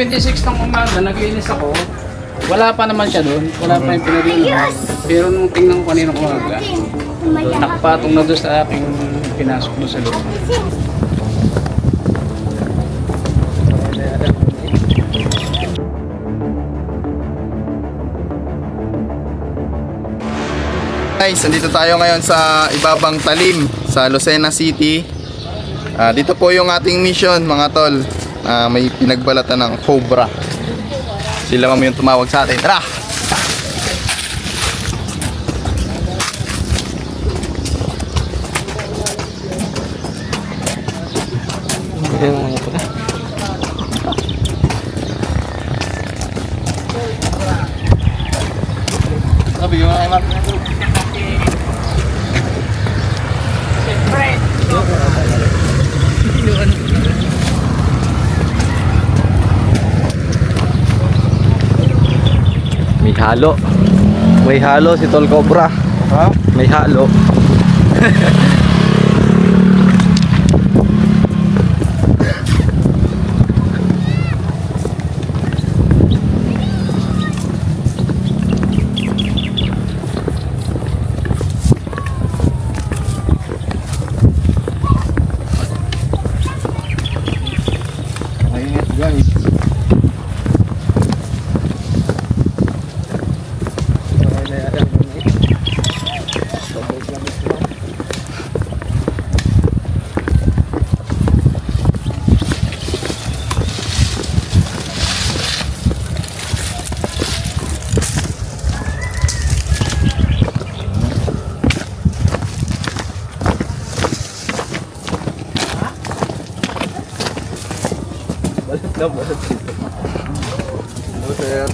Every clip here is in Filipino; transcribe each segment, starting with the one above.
26 ng umaga, naglinis ako. Wala pa naman siya doon. Wala pa yung pinag-inuhan. Pero nung tingnan ko kanina umaga, nakapatong na doon sa aking pinasok doon sa loob. Guys, nandito tayo ngayon sa Ibabang Talim sa Lucena City. Dito po yung ating mission, mga tol. May pinagbalatan ng cobra. Sila ma'am yung tumawag sa atin. Tara! Sabi yung ay Mark. May halo. May halo si Tol Cobra. Ha? May halo. Mainit guys. Hello sir.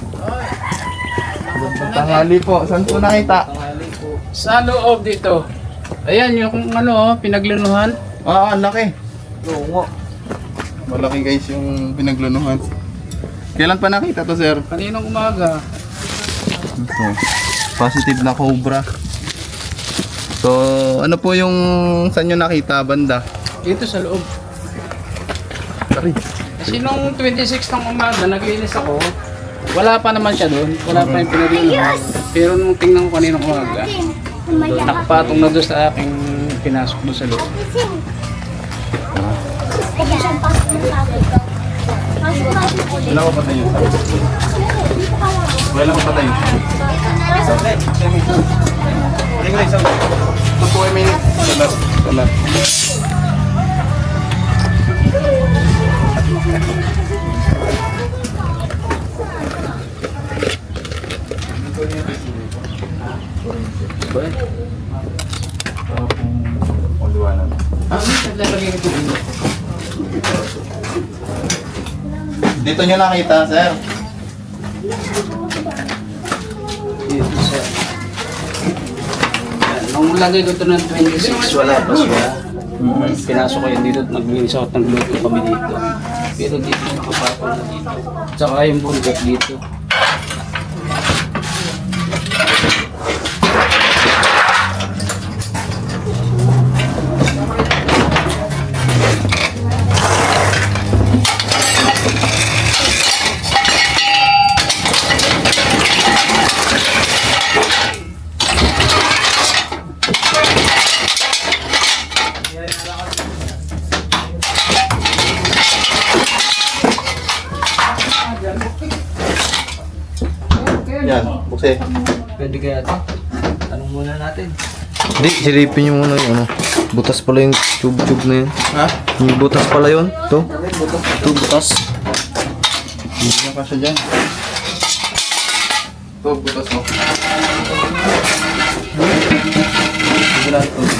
Magandang tanghali po. Saan po nakita? Sa loob dito. Ayan yung pinaglunuhan. Ang laki. Oo nga. Malaki guys yung pinaglunuhan. Kailan pa nakita to sir? Kaninang umaga. Ito. Positive na cobra. So, ano po yung saan nyo nakita banda? Dito sa loob. Kasi nung 26 ng umaga, naglinis ako. Wala pa naman siya doon. Wala pa yung pinag-inuhan. Pero nung tingnan ko kaninang umaga, nakapatong na doon sa aking pinasok doon sa loob. Wala ko patay yun. Wala ko patay yun. Ito po ay minute. Salat. Dito nyo nakita, sir? Dito sa... Nung lagay ko ito ng 26, wala pa siya. Pinasok ko yun dito at naglinis ako at nagluto kami dito. Pero dito nakapatong na dito. Tsaka yung buntot dito. Yan, bukse. Pwede kaya ito? Tanong muna natin. Hindi, silipin nyo muna yung butas pala yung tube na yun. Ha? Yung butas pala yun. Ito. Ito, butas. Hindi na kasya dyan. Ito, butas mo.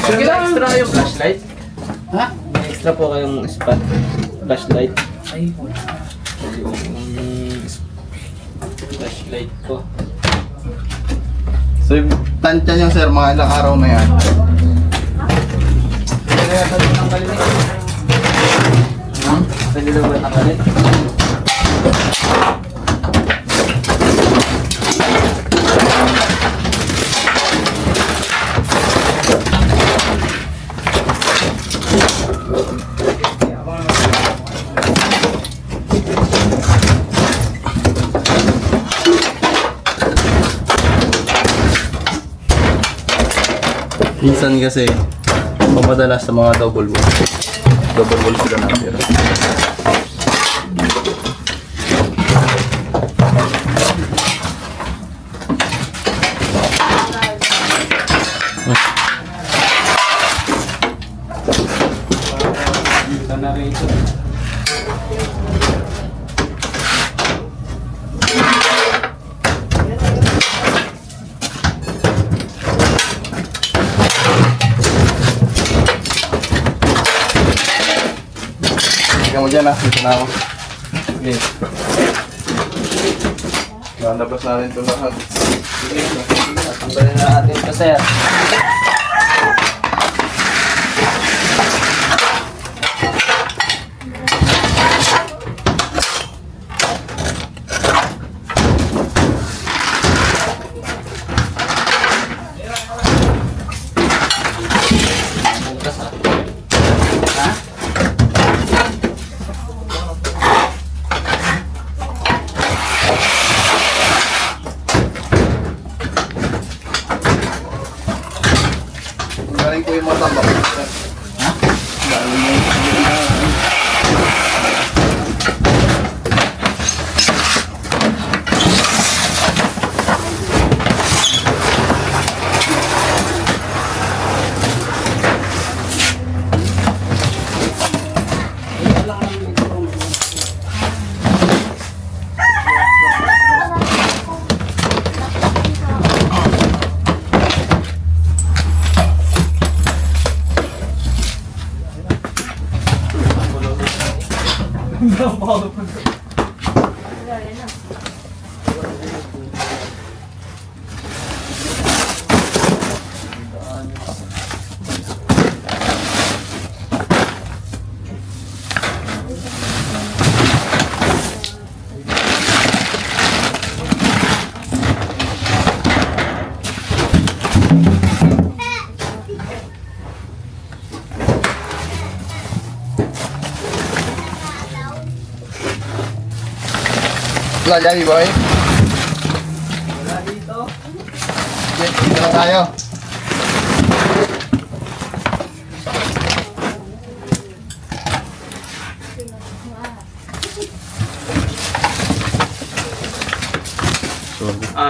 Kailangan extra yung flashlight? Ha? May extra po kayong spot flashlight. Ay, Yung flashlight ko. So, yung tansya niya, sir, mga ilang araw na yan. kaya tanong ng kalinik. Pwede lang ba nakalit? Minsan kasi, pamadalas sa mga double wall. Double wall sila nakatira. Minsan na rito. Ikaw mo dyan dito na ako. Okay. Lalabas natin ito lahat. Tanggalin na natin ito, sir. Galing ko yung mga tambak. Ha? Galing mo yung Wala dyan, boy. Wala dito. Okay, dito na tayo.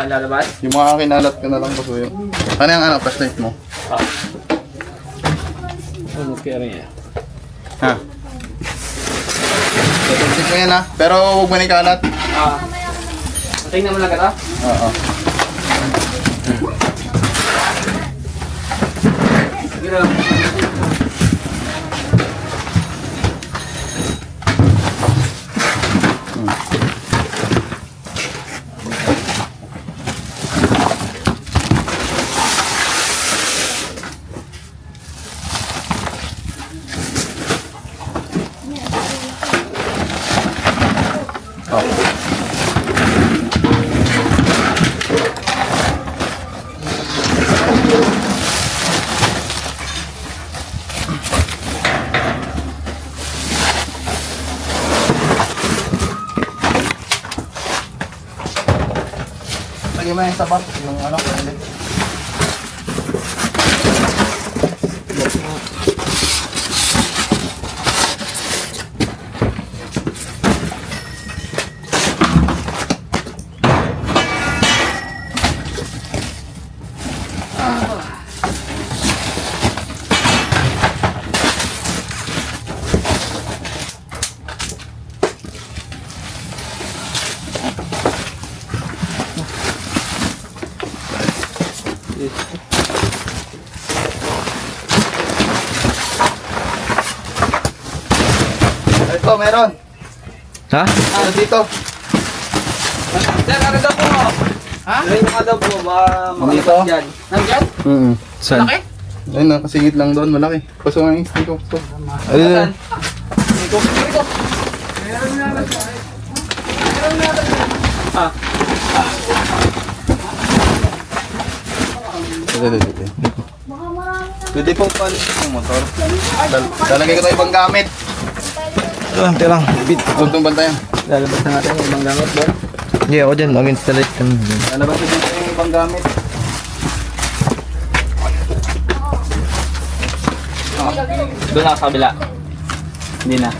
Lalabas? Yung mga kinalat ko na lang po yun. Ano yung flashlight mo? Ano kaya rin yan? Ha? Tutusin mo yan ha. Pero huwag mo na ikalat. Tingnan mo lang ka to? Oo. Sige lang. Lagyan mo yung sabat. Yung ano, ulit. Ito, meron. Ha? Ano dito? Sir, ano daw po? Ha? Yung mga daw po, baka Dito? makalabas dyan. Nandyan? Saan? Laki? Ayun na, kasingit lang doon, malaki. Paso nga yung stick ko. Ayun. Ito. Ito. Meron na lang. Meron na lang. Pwede pong palit yung motor. Lalagay ko ito ibang gamit. Tira lang. Bit. Huwag itong bantayan. Lalabas na natin yung ibang gamit doon. Yeah, ako dyan. Mag-installate kami. Lalabas ko dito yung ibang gamit. Doon na sa kabila. Hindi na.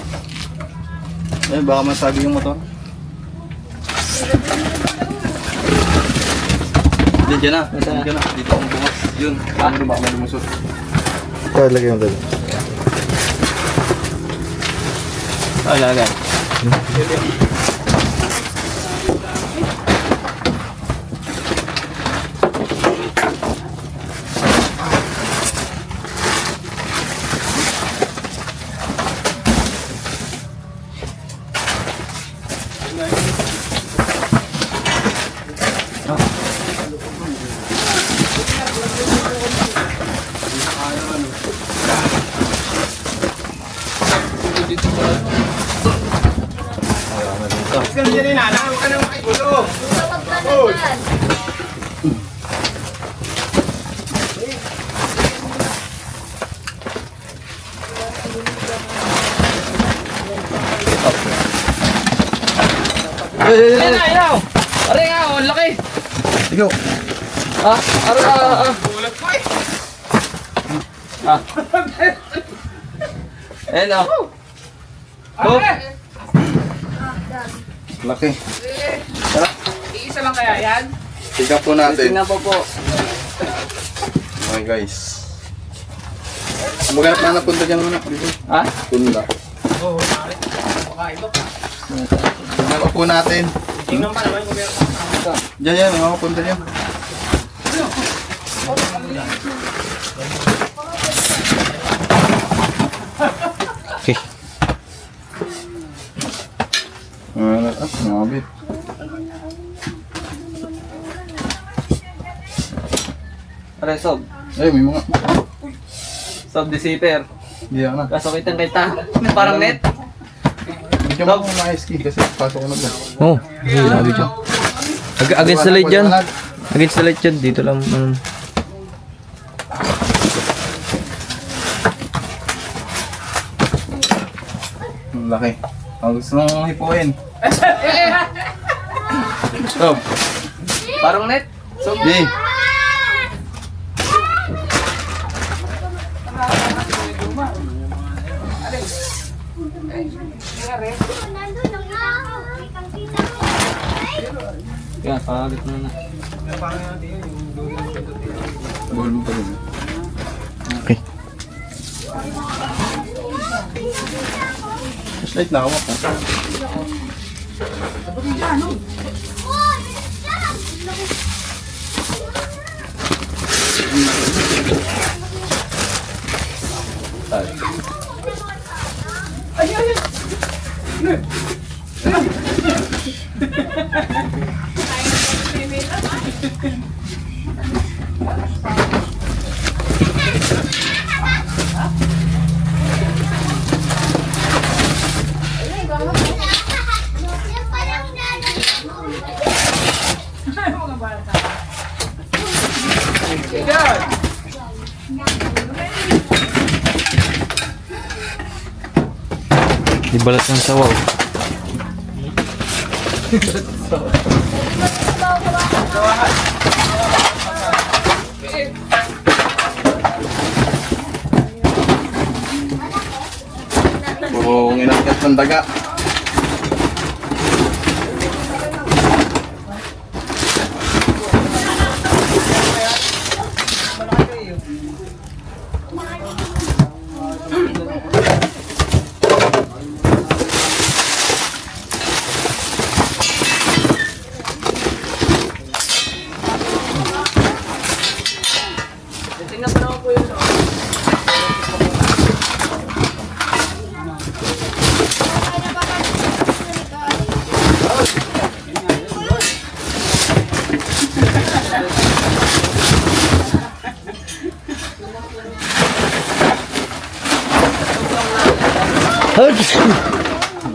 Eh, baka masabi yung motor. Diyan na. Diyan na. Dito akong bukas. Yun. Ano ba? May lumusot. Ito, lagay mo dito. Lagay. Ayun na, ayaw! Aray nga, ang laki! Ikaw. Gulat ko eh! Ayun o. Oh! Laki. Iisa lang kaya yan? Tika po natin. Tingnan po po. Okay guys. Maghanap na napunta dyan muna. Dito. Ha? Punta. Oo, pakain ba pa? Tingnan po natin. Tingnan pa naman kung meron pa. Diyan, may mga punta dyan. Okay. Mabit. Aray, sob. Ay, may mga. Sob deceiver. Hindi ako na. Kaso kitang kita. Parang net. Hindi mo akong ma-ski kasi pasok ko na ba. Oh, sige, sabi dyan. Against the light dyan. Against the light dyan. Dito lang. Ang laki. Ang gusto mong hipuin. Stop. Parang net. Sob. Di. Yan, pagit mo na. Buhol mo pa rin. Okay. Flashlight na hawak ha. Ibalat ng sawaw. Puro inakit ng daga. Tingnan pa naman po yun.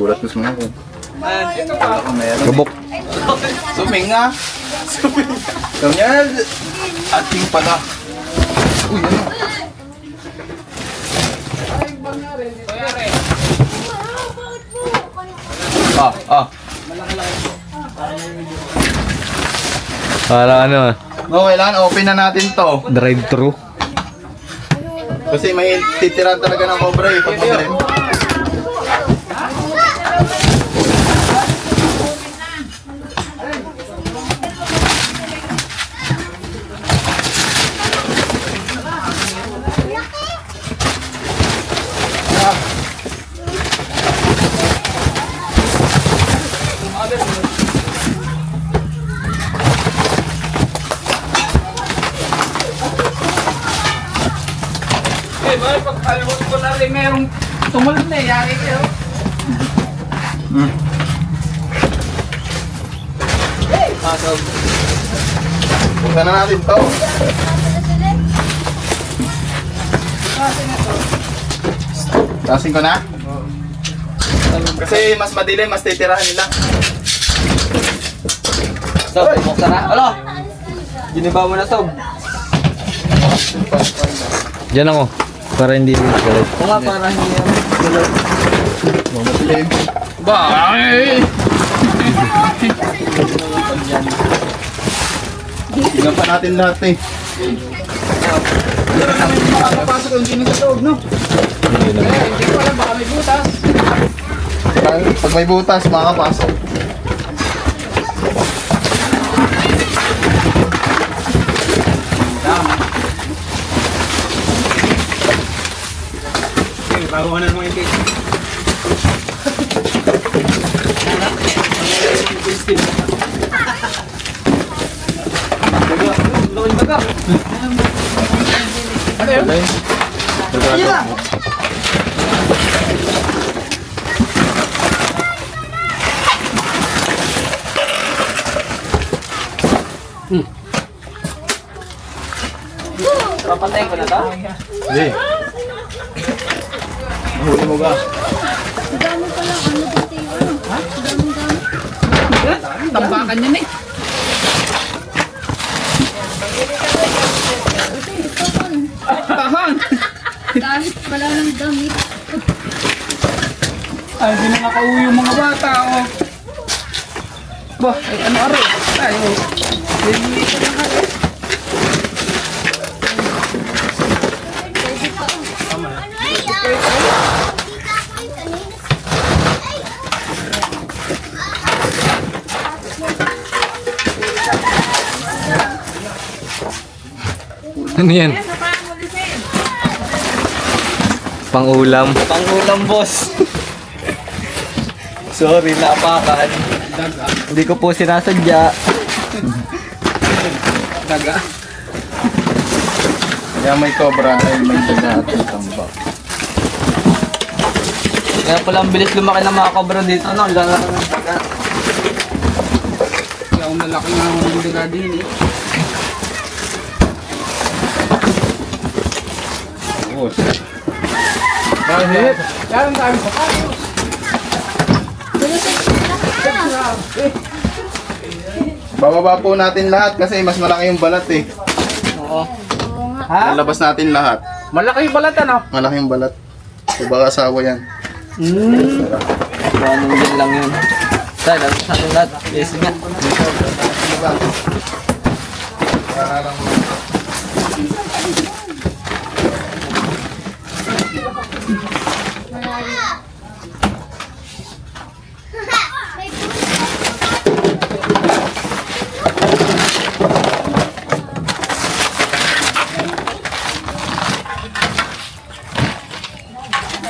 Gulat ko sa mga ko. Kabok. Suming nga. Suming. Ganyan. Ating pala. Uy, ano? Ah. Para ano, No, kailangan open na natin to. drive-thru. Kasi may titira talaga ng cobra eh pag madilim. Eh, bakit pagkalimot ko na rin merong tumulat na yari kayo. Buksan na natin to. Tasin ko na? Kasi mas madilim, mas titirahan nila. Sob, buksan na. Alo! Giniba mo na, Sob. Diyan ako. Para hindi rin galit. Kung nga, para hindi yan. Madilim. Bye! Tingnan pa natin lahat eh. Makakapasok yung dinin sa loob, no? Hindi ko alam, baka may butas. Pag may butas, makakapasok. Bago na naman yung case. Ano yun? Papantayin ko na to? Hindi. Mahuli mo ka. Tambakan yan eh. Tahan! Dahil pala ng damit. Ay, hindi na nakauwi yung mga bata, oh. Bah, ay ano aray? Tayo. Hindi ko lang aray. Ano yan? Pang-ulam. Pangulam, boss. Sorry, naapakan. Hindi ko po sinasadya. Daga. Kaya may cobra dahil may daga at may tambak. Kaya pala ang bilis lumaki ng mga cobra dito. Ano? Ang ganda ng daga. Kaya ako malaki nga ako ng daga din eh. Bakit? Kaya ang dami sa kayo. Bababa po natin lahat kasi mas malaki yung balat eh. Oo. Ha? Lalabas natin lahat. Malaki yung balat ano? Malaki yung balat. So baka asawa yan. Ganun din lang yun. Tayo, labas natin lahat. Yes nga.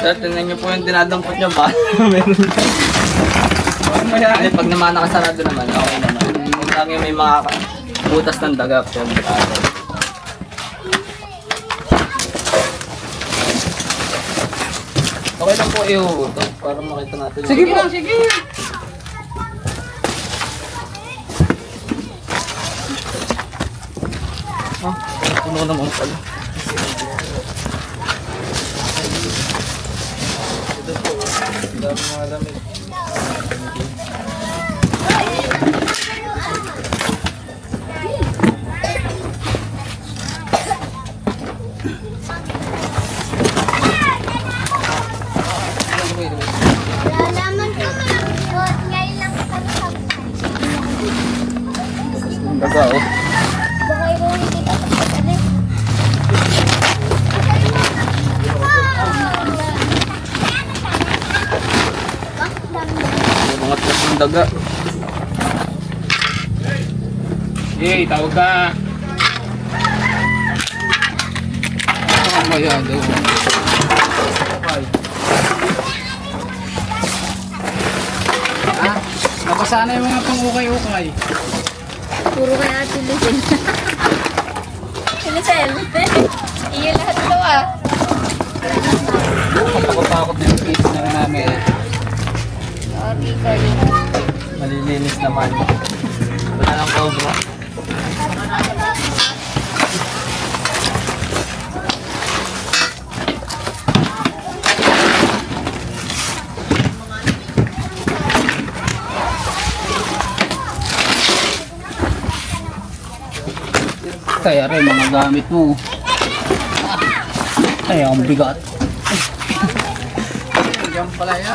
Sir, tingnan niyo po yung dinadampot niyo ba? Meron. Kasi pag naman nakasarado naman, okay naman. Kung lang yung may mga butas ng daga, pero butado. Okay lang po ihuhuto para makita natin. Sige po, sige. Puno naman pala. Lalaman ko malakot. Ngayon lang ko kami Daga oh. Baka ikaw hindi ka pagkasalit. daga. Hey, tawag ka. Oh, mayado. Okay. Ah, nabasa na yung mga pang-ukay-ukay. Puro kay Ate Lucel. Lucel. Iyo lahat ito ah. Takot-takot na yung kids na rin namin. Sorry kayo. Malilinis naman. Wala nang cobra. Kaya rin mga gamit mo. Ay, ang bigat.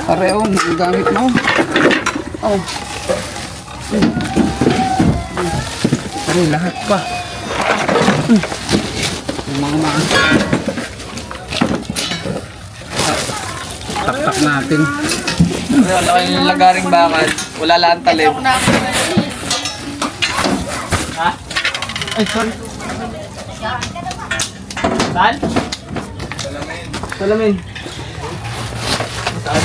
Pareho, ang gamit mo. Oh. Ay, lahat pa. Yung mga tak-tak natin. Wala kayong lagaring bakal. Wala lang talim. Ha? Ay, sorry. Saan? Salamin. Saan?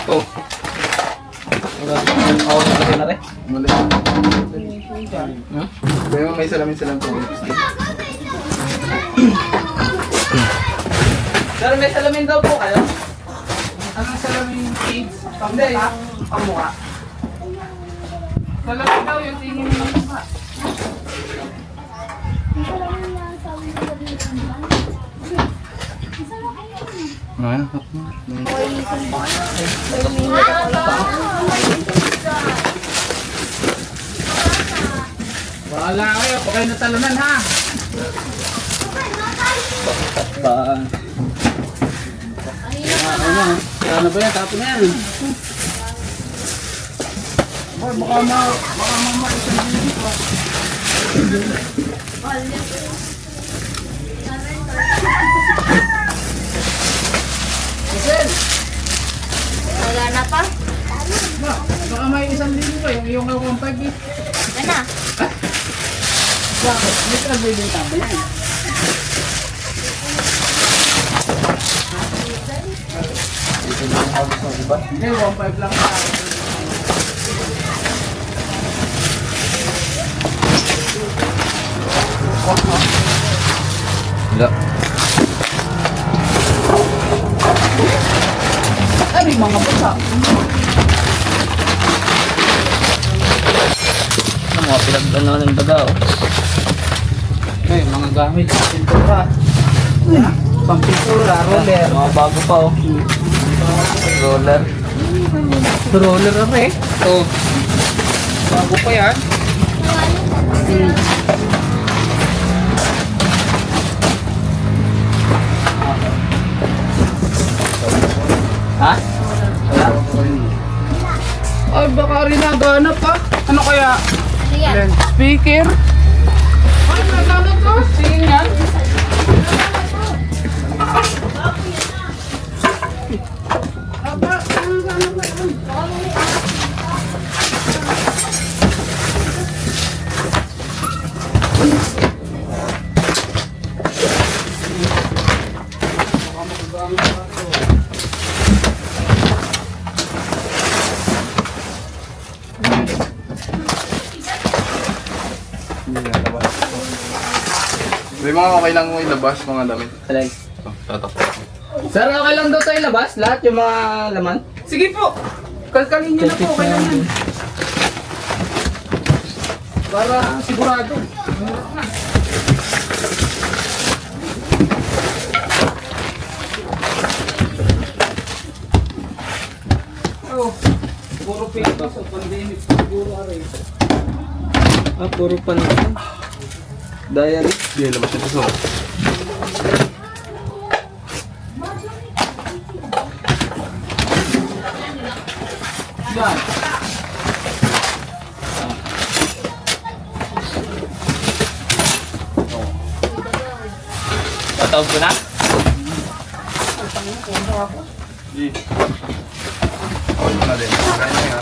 Oh. Ako na na rin. Muli. Kaya may salamin-salam po. Sir, may salamin daw po kayo? Anong salamin yung kids? Pamukha? Pamukha. Salamin daw yung tingin mo ng mukha. Ayun. Bahala kayo, pa kayo natalunan ha. Ba? Ano ba yan? Tapo na yan. Boy, baka isang dito pa. Giselle! Wala na pa? Baka may isang dito pa. Yung iyong kawang pagi. Wala na. Bakit? May trabaho tabo yan. Hindi, 1.5 lang pa. Wala. Ay, may mga basa. Ano mga pinagdano ng daga oh. Ay, mga gamit. Pintura. Pampintura, roller. Mga bago pa oh. Roller. Roller na eh. Oh. Bago pa yan. Ha? Wala? Ay, baka rin naganap pa. Ano kaya? Ano yan? Speaker? Ay, naganap ko. Singin yan. May mga okay lang mo ilabas mga damit. Alay. Tatak. Sir, okay lang daw tayo labas? Lahat yung mga laman? Sige po. Kalkalin niyo na po. Kaya yan. Para sigurado. Oh, puro pito sa pandemic. Siguro aray. Ah, puro panito. Diary. Hindi, labas yung puso. Yan. taob ko na. Hold mo na din. Ganyan nga.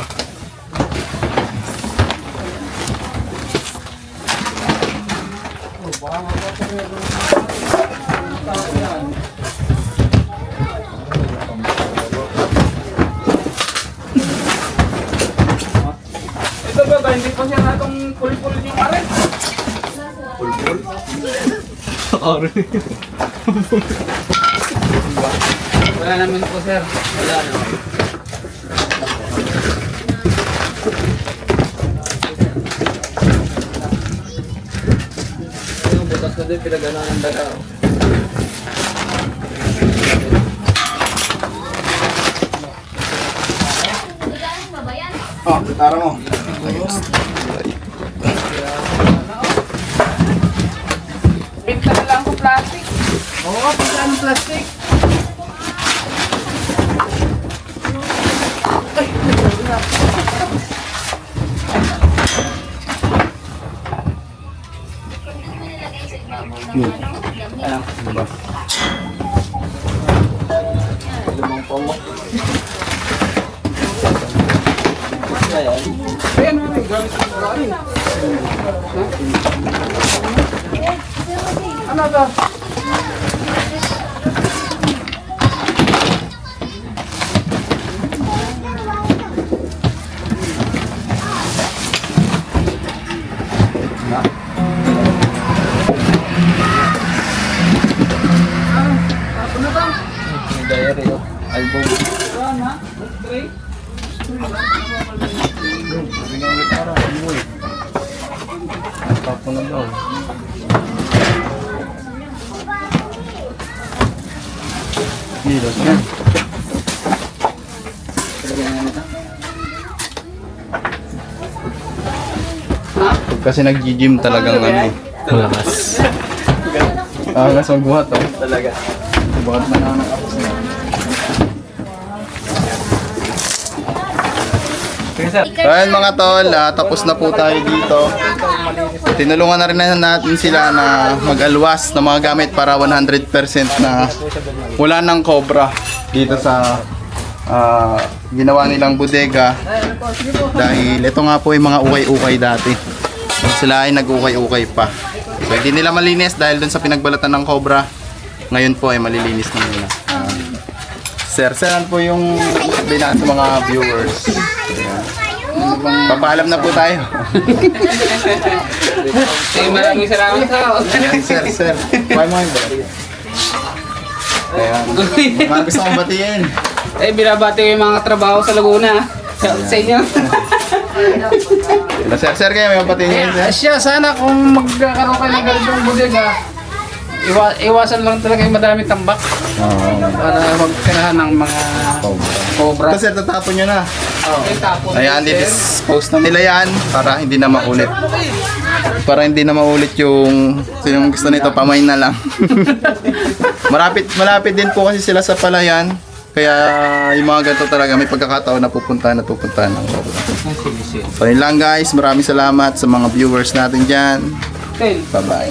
Ito ba, hindi pa siya natong pul-pul yung arin. Wala naman po, sir. Wala naman. Yung butas na din, pinagano ng daga. Oh, tara mo. Pinta na lang ko plastic. Oo, pinta ng plastic. Limang pomok. Ayan. Ayan, gamit ko rin. Ano ba? May diary oh. Album. Tapo na daw. Gilos na. Kasi nag-gym talagang ano eh. Malakas. Angas magbuhat oh. Talaga. Buhat na lang ng apos na. So ayan mga tol, tapos na po tayo dito. Tinulungan na rin natin sila na mag-alwas ng mga gamit para 100% na wala ng cobra dito sa ginawa nilang bodega. Dahil ito nga po yung mga ukay-ukay dati. Sila ay nag-ukay-ukay pa. So hindi nila malinis dahil dun sa pinagbalatan ng cobra. Ngayon po ay malilinis na nila. Sir, saan po yung sabihin sa mga viewers? Papaalam na po tayo. Maraming salamat sa Ayan, sir. Why mo yun ba? Ayan. Mga gusto kong batiin. Eh, binabati ko yung mga trabaho sa Laguna. Sa inyo. Sir, kayo may batiin niyo, sir? Siya, sana kung magkakaroon kayo ng ganitong bodega, iwasan lang talaga yung madami tambak para magkarahan ng mga cobra. Kasi tatapon nyo na. Tapos, Ayan, dispose na nila yan para hindi na maulit. Para hindi na maulit yung sinong gusto nito, pamain na lang. malapit din po kasi sila sa palayan. Kaya yung mga ganito talaga may pagkakataon na pupuntahan ng So yun lang guys, maraming salamat sa mga viewers natin dyan. Bye bye.